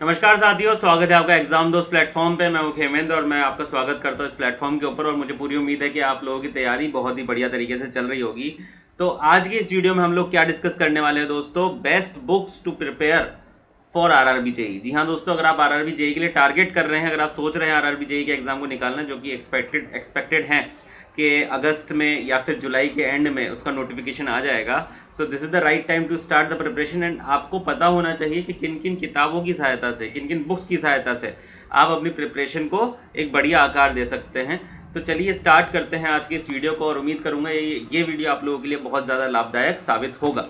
नमस्कार साथियों, स्वागत है आपका एग्जाम दोस्त प्लेटफॉर्म पे। मैं हूं खेमेंद्र और मैं आपका स्वागत करता हूं इस प्लेटफॉर्म के ऊपर। और मुझे पूरी उम्मीद है कि आप लोगों की तैयारी बहुत ही बढ़िया तरीके से चल रही होगी। तो आज की इस वीडियो में हम लोग क्या डिस्कस करने वाले हैं दोस्तों, best books to prepare for RRB JE. जी हाँ दोस्तों, अगर आप आरआरबी जेई के लिए टारगेट कर रहे हैं, अगर आप सोच रहे हैं आरआरबी जेई के एग्जाम को निकालना, जो कि एक्सपेक्टेड है कि अगस्त में या फिर जुलाई के एंड में उसका नोटिफिकेशन आ जाएगा, so this is the right time to start the preparation. And आपको पता होना चाहिए कि किन किन किताबों की सहायता से, किन किन बुक्स की सहायता से आप अपनी प्रिपरेशन को एक बढ़िया आकार दे सकते हैं। तो चलिए स्टार्ट करते हैं आज की इस वीडियो को, और उम्मीद करूंगा ये वीडियो आप लोगों के लिए बहुत ज़्यादा लाभदायक साबित होगा।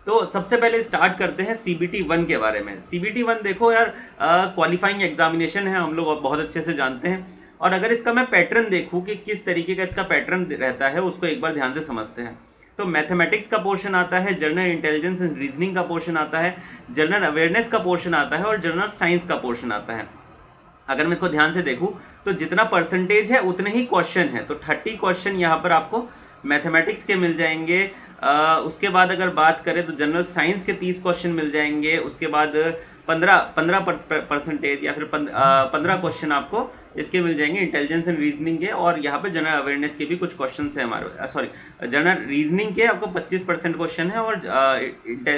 तो सबसे पहले स्टार्ट करते हैं सीबीटी 1 के बारे में। सीबीटी 1 देखो यार, क्वालिफाइंग एग्जामिनेशन है, हम लोग बहुत अच्छे से जानते हैं। और अगर इसका मैं पैटर्न देखूं कि किस तरीके का इसका पैटर्न रहता है, उसको एक बार ध्यान से समझते हैं। तो मैथमेटिक्स का पोर्शन आता है, जनरल इंटेलिजेंस एंड रीजनिंग का पोर्शन आता है, जनरल अवेयरनेस का पोर्शन आता है और जनरल साइंस का पोर्शन आता है। अगर मैं इसको ध्यान से देखूं तो जितना परसेंटेज है उतने ही क्वेश्चन है। तो 30 क्वेश्चन यहाँ पर आपको मैथमेटिक्स के मिल जाएंगे। उसके बाद अगर बात करें तो जनरल साइंस के 30 क्वेश्चन मिल जाएंगे। उसके बाद 15 परसेंटेज या फिर 15 क्वेश्चन आपको इसके मिल जाएंगे इंटेलिजेंस एंड रीजनिंग के। और यहाँ पे जनरल अवेयरनेस के भी कुछ क्वेश्चन है हमारे, सॉरी, जनरल रीजनिंग के आपको 25% क्वेश्चन है और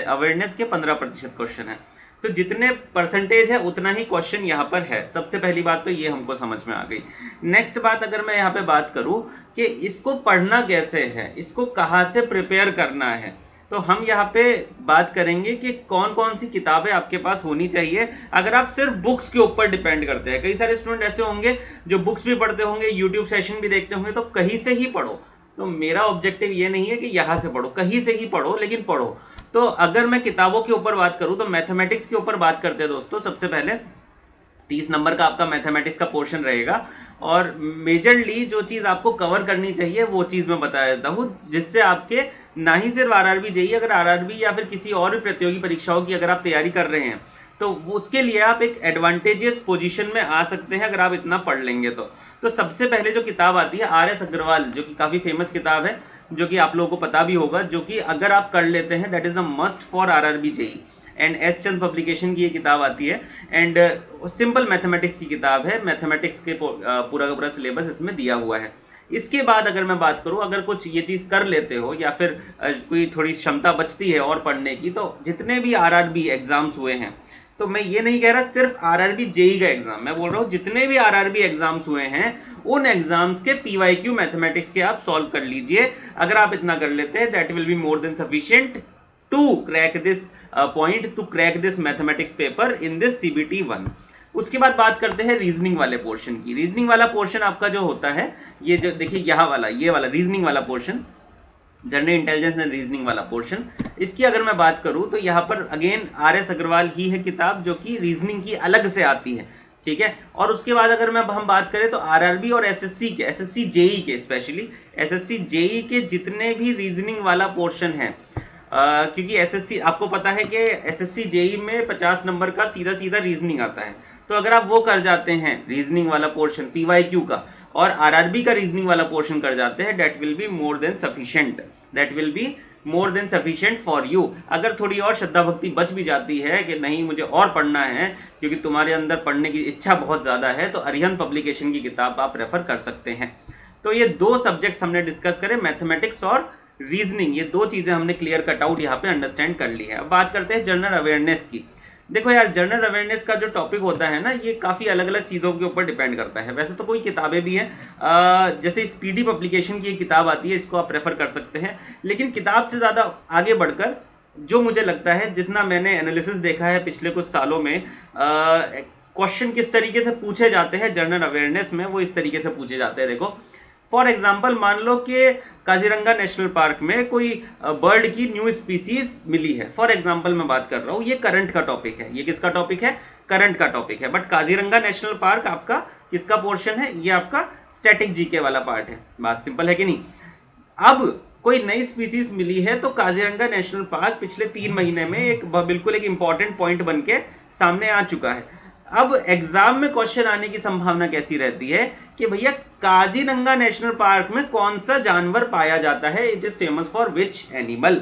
अवेयरनेस के 15% क्वेश्चन है। तो जितने परसेंटेज है उतना ही क्वेश्चन यहाँ पर है। सबसे पहली बात तो ये हमको समझ में आ गई। नेक्स्ट बात अगर मैं यहाँ पे बात करूँ कि इसको पढ़ना कैसे है, इसको कहाँ से प्रिपेयर करना है, तो हम यहाँ पे बात करेंगे कि कौन कौन सी किताबें आपके पास होनी चाहिए। अगर आप सिर्फ बुक्स के ऊपर डिपेंड करते हैं, कई सारे स्टूडेंट ऐसे होंगे जो बुक्स भी पढ़ते होंगे, यूट्यूब सेशन भी देखते होंगे, तो कहीं से ही पढ़ो। तो मेरा ऑब्जेक्टिव ये नहीं है कि यहाँ से पढ़ो, कहीं से ही पढ़ो, लेकिन पढ़ो। तो अगर मैं किताबों के ऊपर बात करूं तो मैथमेटिक्स के ऊपर बात करते हैं दोस्तों। सबसे पहले 30 नंबर का आपका मैथमेटिक्स का पोर्शन रहेगा। और मेजरली जो चीज़ आपको कवर करनी चाहिए वो चीज़ मैं बता देता हूँ, जिससे आपके ना ही सिर्फ आरआरबी जेई, अगर आरआरबी या फिर किसी और भी प्रतियोगी परीक्षाओं की अगर आप तैयारी कर रहे हैं तो उसके लिए आप एक एडवांटेजियस पोजीशन में आ सकते हैं अगर आप इतना पढ़ लेंगे तो सबसे पहले जो किताब आती है आर.एस. अग्रवाल, जो कि काफ़ी फेमस किताब है, जो कि आप लोगों को पता भी होगा, जो कि अगर आप कर लेते हैं that is the must for RRB JEE. And S Chand publication की ये किताब आती है। एंड सिंपल मैथमेटिक्स की किताब है, मैथमेटिक्स के पूरा का पूरा सिलेबस इसमें दिया हुआ है। इसके बाद अगर मैं बात करूं, अगर कुछ ये चीज़ कर लेते हो या फिर कोई थोड़ी क्षमता बचती है और पढ़ने की, तो जितने भी आरआरबी एग्जाम्स हुए हैं, तो मैं ये नहीं कह रहा सिर्फ आरआरबी जेई का एग्जाम, मैं बोल रहा हूँ जितने भी आरआरबी एग्जाम्स हुए हैं उन एग्जाम्स के पीवाईक्यू मैथमेटिक्स के आप सॉल्व कर लीजिए। अगर आप इतना कर लेते हैं that will be more than sufficient to crack this point, to crack this mathematics paper in this CBT 1। उसके बाद बात करते हैं रीजनिंग वाले पोर्शन की। रीजनिंग वाला पोर्शन आपका जो होता है, ये जो देखिए यहाँ वाला, ये वाला रीजनिंग वाला portion, general intelligence and reasoning वाला पोर्शन, इसकी अगर मैं बात करूं तो यहाँ पर अगेन आर.एस. अग्रवाल ही है किताब, जो कि रीजनिंग की अलग से आती है, ठीक है। और उसके बाद अगर हम बात करें तो आरआरबी और एसएससी के, एसएससी जेई के, स्पेशली एसएससी जेई के जितने भी रीजनिंग वाला पोर्शन है, क्योंकि एसएससी आपको पता है कि एसएससी जेई में 50 नंबर का सीधा सीधा रीजनिंग आता है। तो अगर आप वो कर जाते हैं रीजनिंग वाला पोर्शन पीवाईक्यू का, और आरआरबी का रीजनिंग वाला पोर्शन कर जाते हैं, that will be more than sufficient, that will be more than sufficient for you. अगर थोड़ी और श्रद्धा भक्ति बच भी जाती है कि नहीं मुझे और पढ़ना है, क्योंकि तुम्हारे अंदर पढ़ने की इच्छा बहुत ज़्यादा है, तो अरिहंत पब्लिकेशन की किताब आप रेफर कर सकते हैं। तो ये दो सब्जेक्ट्स हमने डिस्कस करें, मैथमेटिक्स और रीजनिंग, ये दो चीज़ें हमने क्लियर कट आउट यहाँ पे अंडरस्टैंड कर ली है। अब बात करते हैं जनरल अवेयरनेस की। देखो यार, जनरल अवेयरनेस का जो टॉपिक होता है ना, ये काफ़ी अलग अलग चीज़ों के ऊपर डिपेंड करता है। वैसे तो कोई किताबें भी हैं, जैसे स्पीडी पब्लिकेशन की एक किताब आती है, इसको आप रेफर कर सकते हैं। लेकिन किताब से ज़्यादा आगे बढ़कर जो मुझे लगता है, जितना मैंने एनालिसिस देखा है पिछले कुछ सालों में, क्वेश्चन किस तरीके से पूछे जाते हैं जनरल अवेयरनेस में, वो इस तरीके से पूछे जाते हैं। देखो फॉर एग्जाम्पल, मान लो कि काजीरंगा नेशनल पार्क में कोई बर्ड की न्यू स्पीसीज मिली है। फॉर एग्जाम्पल मैं बात कर रहा हूँ, ये करंट का टॉपिक है। ये किसका टॉपिक है? करंट का टॉपिक है। बट काजीरंगा नेशनल पार्क आपका किसका पोर्शन है? ये आपका स्टैटिक जीके वाला पार्ट है। बात सिंपल है कि नहीं? अब कोई नई स्पीसीज मिली है, तो काजीरंगा नेशनल पार्क पिछले 3 महीने में बिल्कुल एक इंपॉर्टेंट पॉइंट बन के सामने आ चुका है। अब एग्जाम में क्वेश्चन आने की संभावना कैसी रहती है कि भैया काजीरंगा नेशनल पार्क में कौन सा जानवर पाया जाता है, it is famous for which animal.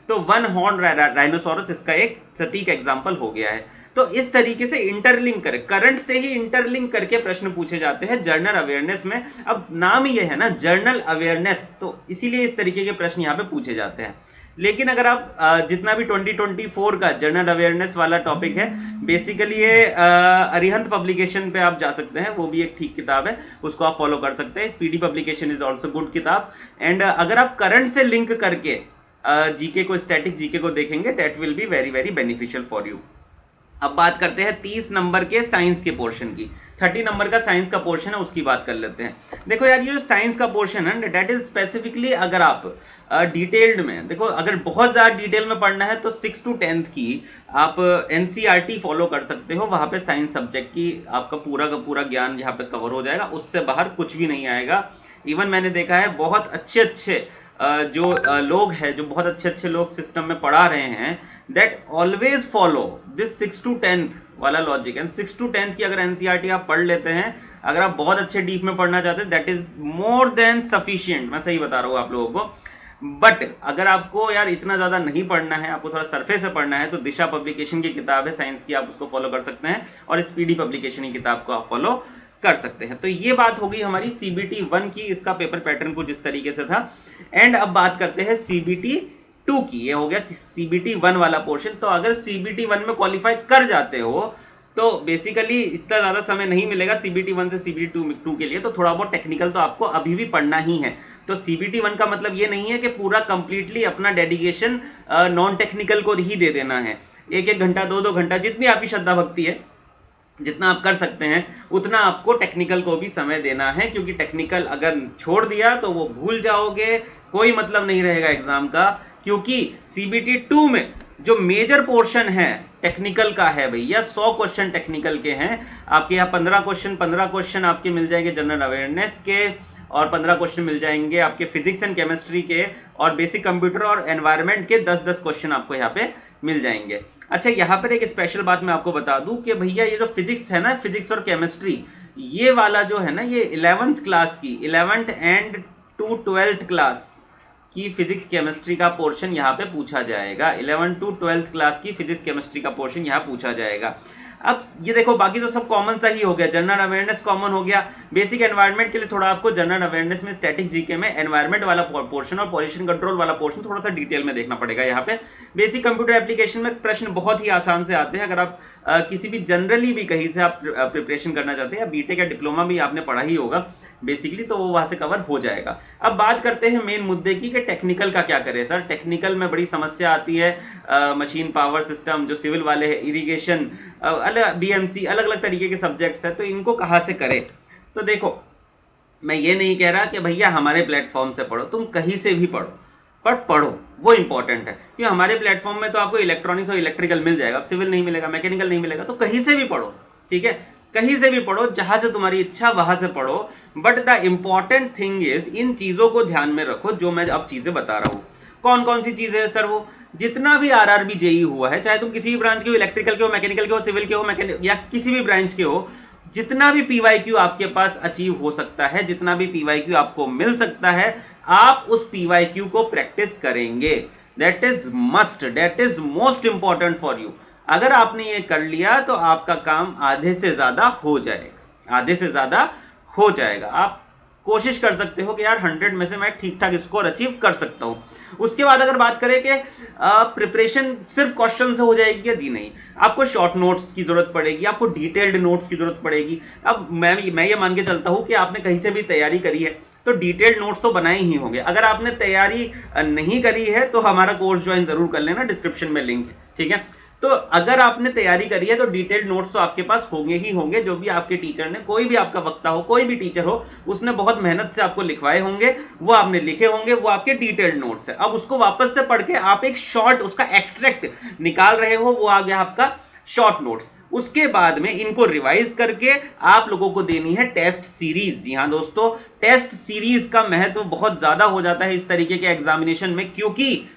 तो वन हॉर्न राइनोसोरस इसका एक सटीक एग्जाम्पल हो गया है। तो इस तरीके से इंटरलिंक करें, करंट से ही इंटरलिंक करके प्रश्न पूछे जाते हैं जनरल अवेयरनेस में। अब नाम ही ये है ना जनरल अवेयरनेस, तो इसीलिए इस तरीके के प्रश्न यहाँ पे पूछे जाते हैं। लेकिन अगर आप जितना भी 2024 का जनरल अवेयरनेस वाला टॉपिक है, बेसिकली ये अरिहंत पब्लिकेशन पे आप जा सकते हैं, वो भी एक ठीक किताब है, उसको आप फॉलो कर सकते हैं। Speedy publication is also good किताब। एंड अगर आप करंट से लिंक करके जीके को, स्टैटिक जीके को देखेंगे, that will be very very beneficial for you. अब बात करते हैं 30 नंबर के साइंस के पोर्शन की। 30 नंबर का साइंस का पोर्शन है, उसकी बात कर लेते हैं। देखो यार, ये जो साइंस का पोर्शन है दैट इज स्पेसिफिकली, अगर आप डिटेल्ड में देखो, अगर बहुत ज्यादा डिटेल में पढ़ना है तो 6 to 10th की आप एनसीईआरटी फॉलो कर सकते हो। वहां पे साइंस सब्जेक्ट की आपका पूरा का पूरा ज्ञान यहाँ पे कवर हो जाएगा, उससे बाहर कुछ भी नहीं आएगा। इवन मैंने देखा है बहुत अच्छे अच्छे जो लोग हैं, जो बहुत अच्छे अच्छे लोग सिस्टम में पढ़ा रहे हैं, that always follow this 6 to 10th वाला लॉजिक। एंड 6 to 10th की अगर एनसीईआरटी आप पढ़ लेते हैं, अगर आप बहुत अच्छे डीप में पढ़ना चाहते हैं, that is more than sufficient. मैं सही बता रहा हूँ आप लोगों को। बट अगर आपको यार इतना ज्यादा नहीं पढ़ना है, आपको थोड़ा सरफेस से पढ़ना है, तो दिशा पब्लिकेशन की किताब है साइंस की, आप उसको फॉलो कर सकते हैं, और स्पीडी पब्लिकेशन की किताब को आप फॉलो कर सकते हैं। तो ये बात हो गई हमारी CBT 1 की, इसका पेपर पैटर्न कुछ इस तरीके से था। एंड अब बात करते हैं CBT 2 की। ये हो गया CBT 1 वाला पोर्शन। तो अगर CBT 1 में क्वालिफाई कर जाते हो तो बेसिकली इतना ज्यादा समय नहीं मिलेगा CBT 1 से CBT 2 के लिए, तो थोड़ा बहुत टेक्निकल तो आपको अभी भी पढ़ना ही है। तो CBT 1 का मतलब ये नहीं है कि पूरा कंप्लीटली अपना डेडिकेशन नॉन टेक्निकल को ही दे देना है। 1-1 घंटा, 2-2 घंटा, जितनी आपकी श्रद्धा भक्ति है, जितना आप कर सकते हैं उतना आपको टेक्निकल को भी समय देना है, क्योंकि टेक्निकल अगर छोड़ दिया तो वो भूल जाओगे, कोई मतलब नहीं रहेगा एग्जाम का। क्योंकि CBT 2 में जो मेजर पोर्शन है टेक्निकल का है भैया, 100 क्वेश्चन टेक्निकल के हैं आपके यहाँ। 15 क्वेश्चन आपके मिल जाएंगे जनरल अवेयरनेस के, और 15 क्वेश्चन मिल जाएंगे आपके फिजिक्स एंड केमिस्ट्री के, और बेसिक कंप्यूटर और एनवायरनमेंट के 10-10 क्वेश्चन आपको यहाँ पे मिल जाएंगे। अच्छा, यहाँ पर एक स्पेशल बात मैं आपको बता दूं कि भैया ये जो फिजिक्स है ना, फिजिक्स और केमिस्ट्री, ये वाला जो है ना, ये 11th क्लास की, 11th and two 12th class की फिजिक्स केमिस्ट्री का पोर्शन यहाँ पे पूछा जाएगा। 11th to 12th क्लास की फिजिक्स केमिस्ट्री का पोर्शन यहाँ पूछा जाएगा। अब ये देखो, बाकी तो सब कॉमन सा ही हो गया, जनरल अवेयरनेस कॉमन हो गया। बेसिक एनवायरनमेंट के लिए थोड़ा आपको जनरल अवेयरनेस में, स्टैटिक जीके में एनवायरनमेंट वाला पोर्शन और पॉल्यूशन कंट्रोल वाला पोर्शन थोड़ा सा डिटेल में देखना पड़ेगा यहाँ पे। बेसिक कंप्यूटर एप्लीकेशन में प्रश्न बहुत ही आसान से आते हैं। अगर आप किसी भी जनरली भी कहीं से आप प्रिपरेशन करना चाहते हैं, या बीटेक या डिप्लोमा भी आपने पढ़ा ही होगा बेसिकली, तो वो वहां से कवर हो जाएगा। अब बात करते हैं मेन मुद्दे की कि टेक्निकल का क्या करें सर। टेक्निकल में बड़ी समस्या आती है, मशीन पावर सिस्टम, जो सिविल वाले हैं, इरिगेशन, अलग BMC, अलग अलग तरीके के सब्जेक्ट्स है, तो इनको कहाँ से करें। तो देखो, मैं ये नहीं कह रहा कि भैया हमारे प्लेटफॉर्म से पढ़ो, तुम कहीं से भी पढ़ो, पर पढ़ो, वो इंपॉर्टेंट है। क्योंकि हमारे प्लेटफॉर्म में तो आपको इलेक्ट्रॉनिक्स और इलेक्ट्रिकल मिल जाएगा, सिविल नहीं मिलेगा, मैकेनिकल नहीं मिलेगा, तो कहीं से भी पढ़ो, ठीक है, कहीं से भी पढ़ो, जहां से तुम्हारी इच्छा वहां से पढ़ो। But the important thing is, इन चीजों को ध्यान में रखो जो मैं अब चीजें बता रहा हूं। कौन कौन सी चीजें हैं सर? वो जितना भी RRB JEE हुआ है, चाहे तुम किसी भी ब्रांच के हो, इलेक्ट्रिकल के हो, मैकेनिकल के हो, सिविल के हो, या किसी भी ब्रांच के हो, जितना भी PYQ आपके पास अचीव हो सकता है, जितना भी PYQ आपको मिल सकता है, आप उस PYQ को प्रैक्टिस करेंगे। That is must, that is most important for you. अगर आपने ये कर लिया तो आपका काम आधे से ज्यादा हो जाएगा, आधे से ज्यादा हो जाएगा। आप कोशिश कर सकते हो कि यार 100 में से मैं ठीक ठाक स्कोर अचीव कर सकता हूं। उसके बाद अगर बात करें कि प्रिपरेशन सिर्फ क्वेश्चन से हो जाएगी या जी नहीं, आपको शॉर्ट नोट्स की जरूरत पड़ेगी, आपको डिटेल्ड नोट्स की जरूरत पड़ेगी। अब मैं ये मान के चलता हूं कि आपने कहीं से भी तैयारी करी है तो डिटेल्ड नोट्स तो बनाए ही होंगे। अगर आपने तैयारी नहीं करी है तो हमारा कोर्स ज्वाइन जरूर कर लेना, डिस्क्रिप्शन में लिंक है, ठीक है। तो अगर आपने तैयारी करी है तो डिटेल्ड नोट्स तो आपके पास होंगे ही होंगे। जो भी आपके टीचर ने, कोई भी आपका वक्ता हो, कोई भी टीचर हो, उसने बहुत मेहनत से आपको लिखवाए होंगे, वो आपने लिखे होंगे, वो आपके डिटेल्ड नोट्स है। अब उसको वापस से पढ़ के आप एक शॉर्ट उसका एक्सट्रैक्ट निकाल रहे हो, वो आ गया आपका शॉर्ट नोट्स। उसके बाद में इनको रिवाइज करके आप लोगों को देनी है टेस्ट सीरीज। जी हाँ दोस्तों, टेस्ट सीरीज का महत्व बहुत ज्यादा हो जाता है इस तरीके के एग्जामिनेशन में, क्योंकि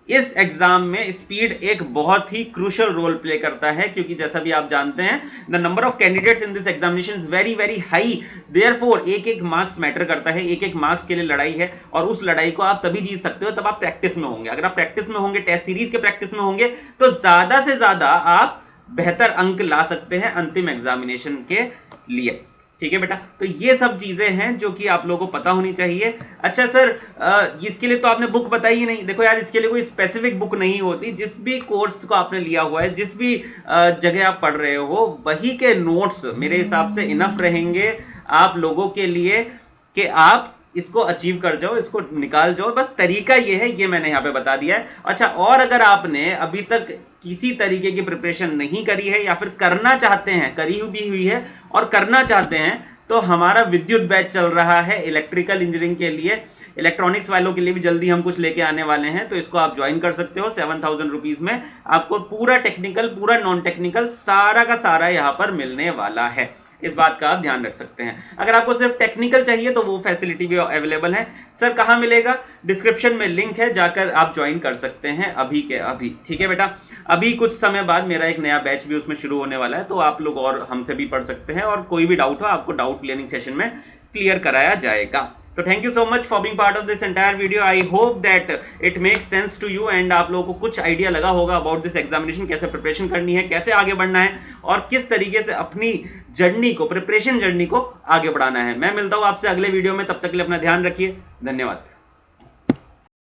इस एग्जाम में स्पीड एक बहुत ही क्रूशियल रोल प्ले करता है। क्योंकि जैसा भी आप जानते हैं, the number of candidates in this examination is very very high, therefore एक एक मार्क्स मैटर करता है, एक एक मार्क्स के लिए लड़ाई है। और उस लड़ाई को आप तभी जीत सकते हो तब आप प्रैक्टिस में होंगे। अगर आप प्रैक्टिस में होंगे, टेस्ट सीरीज के प्रैक्टिस में होंगे, तो ज्यादा से ज्यादा आप बेहतर अंक ला सकते हैं अंतिम एग्जामिनेशन के लिए। ठीक है बेटा, तो ये सब चीजें हैं जो कि आप लोगों को पता होनी चाहिए। अच्छा सर, इसके लिए तो आपने बुक बताई ही नहीं। देखो यार, इसके लिए कोई स्पेसिफिक बुक नहीं होती। जिस भी कोर्स को आपने लिया हुआ है, जिस भी जगह आप पढ़ रहे हो, वही के नोट्स मेरे हिसाब से इनफ रहेंगे आप लोगों के लिए कि आप इसको अचीव कर जाओ, इसको निकाल जाओ। बस तरीका ये है, ये मैंने यहाँ पे बता दिया है। अच्छा, और अगर आपने अभी तक किसी तरीके की प्रिपरेशन नहीं करी है या फिर करना चाहते हैं, करी भी हुई है और करना चाहते हैं, तो हमारा विद्युत बैच चल रहा है इलेक्ट्रिकल इंजीनियरिंग के लिए। इलेक्ट्रॉनिक्स वालों के लिए भी जल्दी हम कुछ लेके आने वाले हैं, तो इसको आप ज्वाइन कर सकते हो। 7000 रुपीज में आपको पूरा टेक्निकल, पूरा नॉन टेक्निकल, सारा का सारा यहाँ पर मिलने वाला है। इस बात का आप ध्यान रख सकते हैं। अगर आपको सिर्फ टेक्निकल चाहिए तो वो फैसिलिटी भी अवेलेबल है। सर कहाँ मिलेगा? डिस्क्रिप्शन में लिंक है, जाकर आप ज्वाइन कर सकते हैं अभी के अभी। ठीक है बेटा, अभी कुछ समय बाद मेरा एक नया बैच भी उसमें शुरू होने वाला है, तो आप लोग और हमसे भी पढ़ सकते हैं और कोई भी डाउट हो आपको डाउट क्लियरिंग सेशन में क्लियर कराया जाएगा। तो thank you so much for being part of this entire video. I hope that it makes sense to you and आप लोगों को कुछ आइडिया लगा होगा अबाउट दिस एग्जामिनेशन, कैसे प्रिपरेशन करनी है, कैसे आगे बढ़ना है और किस तरीके से अपनी जर्नी को, प्रिपरेशन जर्नी को आगे बढ़ाना है। मैं मिलता हूं आपसे अगले वीडियो में, तब तक के लिए अपना ध्यान रखिए। धन्यवाद।